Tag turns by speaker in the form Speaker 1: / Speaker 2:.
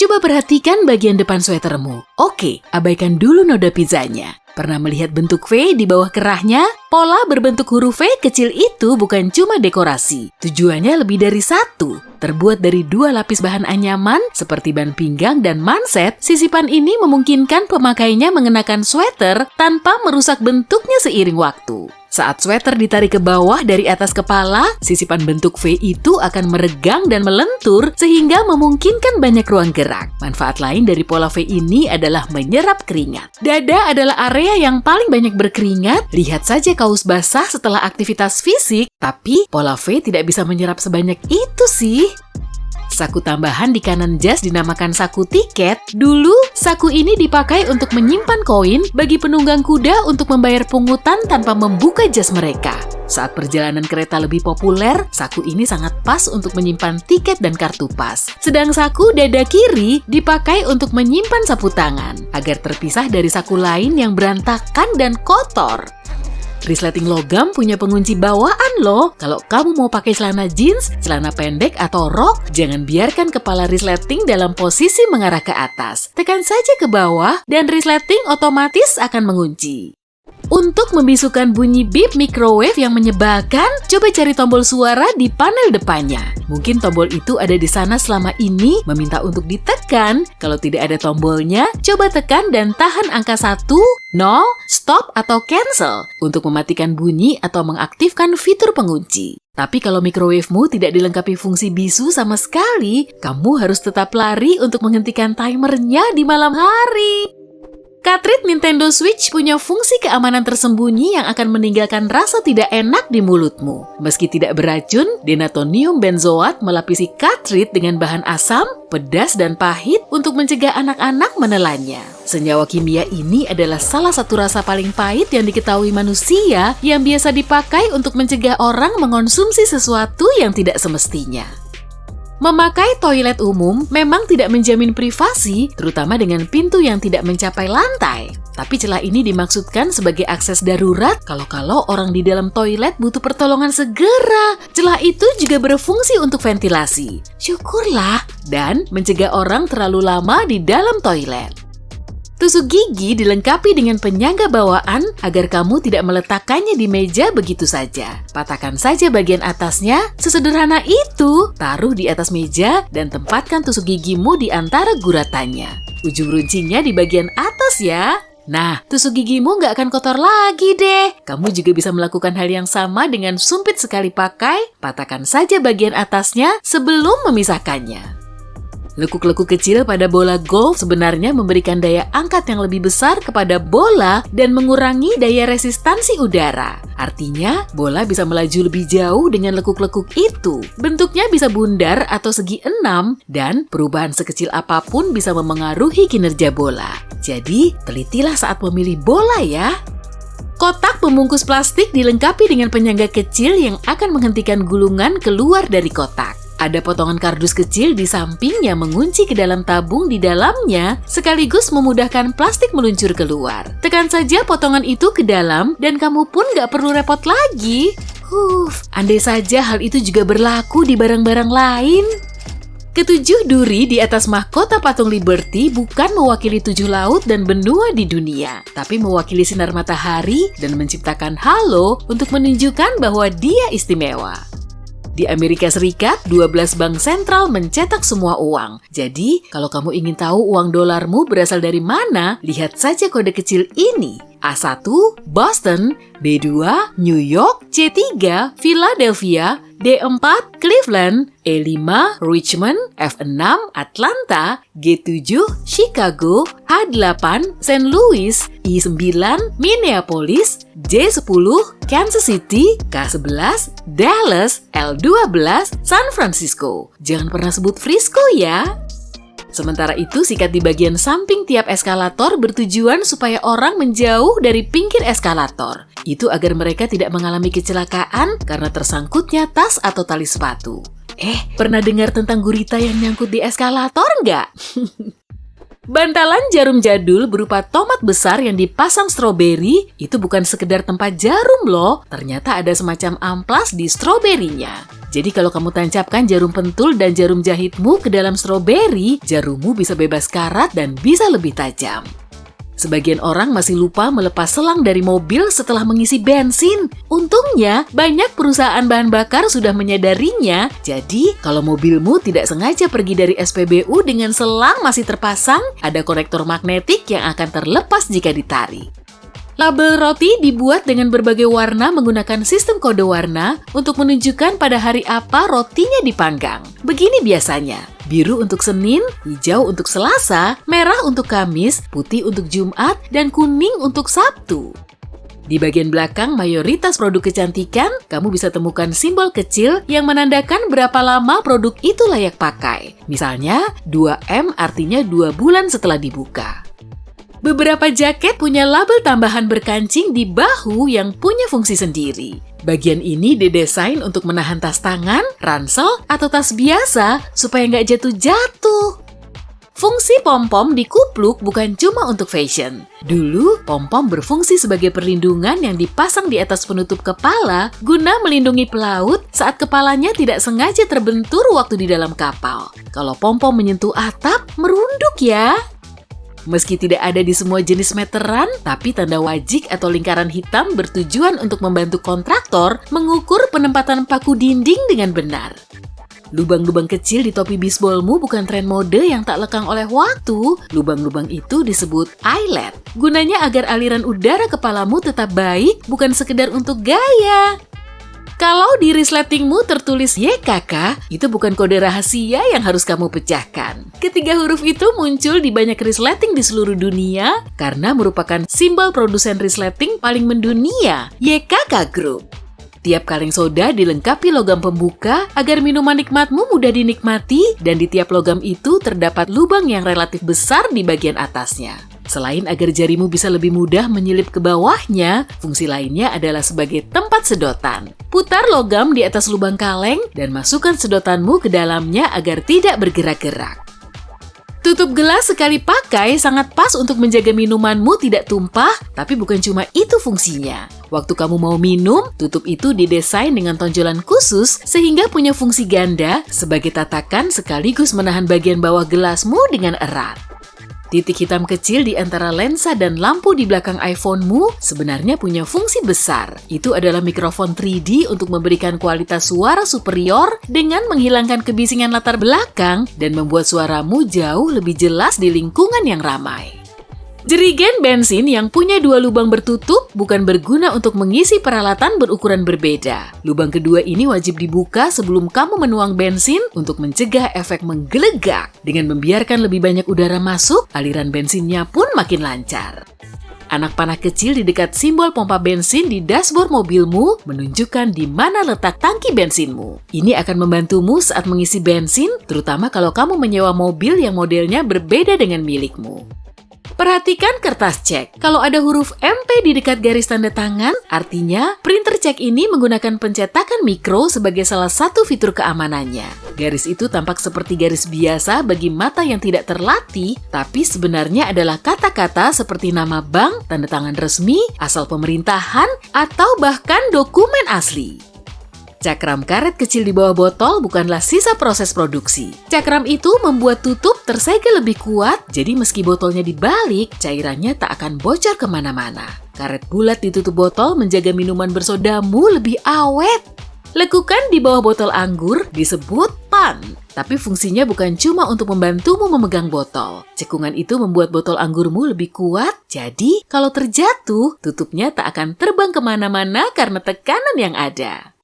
Speaker 1: Coba perhatikan bagian depan sweatermu. Oke, abaikan dulu noda pizzanya. Pernah melihat bentuk V di bawah kerahnya? Pola berbentuk huruf V kecil itu bukan cuma dekorasi. Tujuannya lebih dari satu. Terbuat dari 2 lapis bahan anyaman seperti ban pinggang dan manset, sisipan ini memungkinkan pemakainya mengenakan sweater tanpa merusak bentuknya seiring waktu. Saat sweater ditarik ke bawah dari atas kepala, sisipan bentuk V itu akan meregang dan melentur sehingga memungkinkan banyak ruang gerak. Manfaat lain dari pola V ini adalah menyerap keringat. Dada adalah area yang paling banyak berkeringat. Lihat saja kaos basah setelah aktivitas fisik, tapi pola V tidak bisa menyerap sebanyak itu sih. Saku tambahan di kanan jas dinamakan saku tiket. Dulu, saku ini dipakai untuk menyimpan koin bagi penunggang kuda untuk membayar pungutan tanpa membuka jas mereka. Saat perjalanan kereta lebih populer, saku ini sangat pas untuk menyimpan tiket dan kartu pas. Sedang saku dada kiri dipakai untuk menyimpan sapu tangan, agar terpisah dari saku lain yang berantakan dan kotor. Resleting logam punya pengunci bawaan loh. Kalau kamu mau pakai celana jeans, celana pendek, atau rok, jangan biarkan kepala resleting dalam posisi mengarah ke atas. Tekan saja ke bawah dan resleting otomatis akan mengunci. Untuk membisukan bunyi bip microwave yang menyebalkan, coba cari tombol suara di panel depannya. Mungkin tombol itu ada di sana selama ini, meminta untuk ditekan. Kalau tidak ada tombolnya, coba tekan dan tahan angka 1, 0, stop atau cancel untuk mematikan bunyi atau mengaktifkan fitur pengunci. Tapi kalau microwave-mu tidak dilengkapi fungsi bisu sama sekali, kamu harus tetap lari untuk menghentikan timernya di malam hari. Cartridge Nintendo Switch punya fungsi keamanan tersembunyi yang akan meninggalkan rasa tidak enak di mulutmu. Meski tidak beracun, denatonium benzoat melapisi cartridge dengan bahan asam, pedas, dan pahit untuk mencegah anak-anak menelannya. Senyawa kimia ini adalah salah satu rasa paling pahit yang diketahui manusia yang biasa dipakai untuk mencegah orang mengonsumsi sesuatu yang tidak semestinya. Memakai toilet umum memang tidak menjamin privasi, terutama dengan pintu yang tidak mencapai lantai. Tapi celah ini dimaksudkan sebagai akses darurat kalau orang di dalam toilet butuh pertolongan segera. Celah itu juga berfungsi untuk ventilasi. Syukurlah, dan mencegah orang terlalu lama di dalam toilet. Tusuk gigi dilengkapi dengan penyangga bawaan agar kamu tidak meletakkannya di meja begitu saja. Patahkan saja bagian atasnya, sesederhana itu. Taruh di atas meja dan tempatkan tusuk gigimu di antara guratannya. Ujung runcingnya di bagian atas ya. Nah, tusuk gigimu nggak akan kotor lagi deh. Kamu juga bisa melakukan hal yang sama dengan sumpit sekali pakai. Patahkan saja bagian atasnya sebelum memisahkannya. Lekuk-lekuk kecil pada bola golf sebenarnya memberikan daya angkat yang lebih besar kepada bola dan mengurangi daya resistansi udara. Artinya, bola bisa melaju lebih jauh dengan lekuk-lekuk itu. Bentuknya bisa bundar atau segi 6, dan perubahan sekecil apapun bisa memengaruhi kinerja bola. Jadi, telitilah saat memilih bola ya. Kotak pembungkus plastik dilengkapi dengan penyangga kecil yang akan menghentikan gulungan keluar dari kotak. Ada potongan kardus kecil di samping yang mengunci ke dalam tabung di dalamnya, sekaligus memudahkan plastik meluncur keluar. Tekan saja potongan itu ke dalam, dan kamu pun nggak perlu repot lagi. Andai saja hal itu juga berlaku di barang-barang lain. Ketujuh duri di atas mahkota patung Liberty bukan mewakili 7 laut dan benua di dunia, tapi mewakili sinar matahari dan menciptakan halo untuk menunjukkan bahwa dia istimewa. Di Amerika Serikat, 12 bank sentral mencetak semua uang. Jadi, kalau kamu ingin tahu uang dolarmu berasal dari mana, lihat saja kode kecil ini. A1, Boston, B2, New York, C3, Philadelphia, D4, Cleveland, E5, Richmond, F6, Atlanta, G7, Chicago, H8, St. Louis, I9, Minneapolis, J10, Kansas City, K11, Dallas, L12, San Francisco. Jangan pernah sebut Frisco ya. Sementara itu, sikat di bagian samping tiap eskalator bertujuan supaya orang menjauh dari pinggir eskalator. Itu agar mereka tidak mengalami kecelakaan karena tersangkutnya tas atau tali sepatu. Pernah dengar tentang gurita yang nyangkut di eskalator nggak? Bantalan jarum jadul berupa tomat besar yang dipasang stroberi itu bukan sekedar tempat jarum loh. Ternyata ada semacam amplas di stroberinya. Jadi kalau kamu tancapkan jarum pentul dan jarum jahitmu ke dalam stroberi, jarummu bisa bebas karat dan bisa lebih tajam. Sebagian orang masih lupa melepas selang dari mobil setelah mengisi bensin. Untungnya, banyak perusahaan bahan bakar sudah menyadarinya. Jadi, kalau mobilmu tidak sengaja pergi dari SPBU dengan selang masih terpasang, ada konektor magnetik yang akan terlepas jika ditarik. Label roti dibuat dengan berbagai warna menggunakan sistem kode warna untuk menunjukkan pada hari apa rotinya dipanggang. Begini biasanya, biru untuk Senin, hijau untuk Selasa, merah untuk Kamis, putih untuk Jumat, dan kuning untuk Sabtu. Di bagian belakang mayoritas produk kecantikan, kamu bisa temukan simbol kecil yang menandakan berapa lama produk itu layak pakai. Misalnya, 2M artinya 2 bulan setelah dibuka. Beberapa jaket punya label tambahan berkancing di bahu yang punya fungsi sendiri. Bagian ini didesain untuk menahan tas tangan, ransel, atau tas biasa supaya nggak jatuh-jatuh. Fungsi pom-pom di kupluk bukan cuma untuk fashion. Dulu, pom-pom berfungsi sebagai perlindungan yang dipasang di atas penutup kepala guna melindungi pelaut saat kepalanya tidak sengaja terbentur waktu di dalam kapal. Kalau pom-pom menyentuh atap, merunduk ya. Meski tidak ada di semua jenis meteran, tapi tanda wajik atau lingkaran hitam bertujuan untuk membantu kontraktor mengukur penempatan paku dinding dengan benar. Lubang-lubang kecil di topi bisbolmu bukan tren mode yang tak lekang oleh waktu. Lubang-lubang itu disebut eyelet. Gunanya agar aliran udara kepalamu tetap baik, bukan sekedar untuk gaya. Kalau di resletingmu tertulis YKK, itu bukan kode rahasia yang harus kamu pecahkan. Ketiga huruf itu muncul di banyak resleting di seluruh dunia karena merupakan simbol produsen resleting paling mendunia, YKK Group. Tiap kaleng soda dilengkapi logam pembuka agar minuman nikmatmu mudah dinikmati dan di tiap logam itu terdapat lubang yang relatif besar di bagian atasnya. Selain agar jarimu bisa lebih mudah menyelip ke bawahnya, fungsi lainnya adalah sebagai tempat sedotan. Putar logam di atas lubang kaleng dan masukkan sedotanmu ke dalamnya agar tidak bergerak-gerak. Tutup gelas sekali pakai sangat pas untuk menjaga minumanmu tidak tumpah, tapi bukan cuma itu fungsinya. Waktu kamu mau minum, tutup itu didesain dengan tonjolan khusus sehingga punya fungsi ganda sebagai tatakan sekaligus menahan bagian bawah gelasmu dengan erat. Titik hitam kecil di antara lensa dan lampu di belakang iPhone-mu sebenarnya punya fungsi besar. Itu adalah mikrofon 3D untuk memberikan kualitas suara superior dengan menghilangkan kebisingan latar belakang dan membuat suaramu jauh lebih jelas di lingkungan yang ramai. Jerigen bensin yang punya 2 lubang bertutup bukan berguna untuk mengisi peralatan berukuran berbeda. Lubang kedua ini wajib dibuka sebelum kamu menuang bensin untuk mencegah efek menggelegak. Dengan membiarkan lebih banyak udara masuk, aliran bensinnya pun makin lancar. Anak panah kecil di dekat simbol pompa bensin di dashboard mobilmu menunjukkan di mana letak tangki bensinmu. Ini akan membantumu saat mengisi bensin, terutama kalau kamu menyewa mobil yang modelnya berbeda dengan milikmu. Perhatikan kertas cek. Kalau ada huruf MP di dekat garis tanda tangan, artinya printer cek ini menggunakan pencetakan mikro sebagai salah satu fitur keamanannya. Garis itu tampak seperti garis biasa bagi mata yang tidak terlatih, tapi sebenarnya adalah kata-kata seperti nama bank, tanda tangan resmi, asal pemerintahan, atau bahkan dokumen asli. Cakram karet kecil di bawah botol bukanlah sisa proses produksi. Cakram itu membuat tutup tersegel lebih kuat, jadi meski botolnya dibalik, cairannya tak akan bocor kemana-mana. Karet bulat di tutup botol menjaga minuman bersodamu lebih awet. Lekukan di bawah botol anggur disebut pan, tapi fungsinya bukan cuma untuk membantumu memegang botol. Cekungan itu membuat botol anggurmu lebih kuat, jadi kalau terjatuh, tutupnya tak akan terbang kemana-mana karena tekanan yang ada.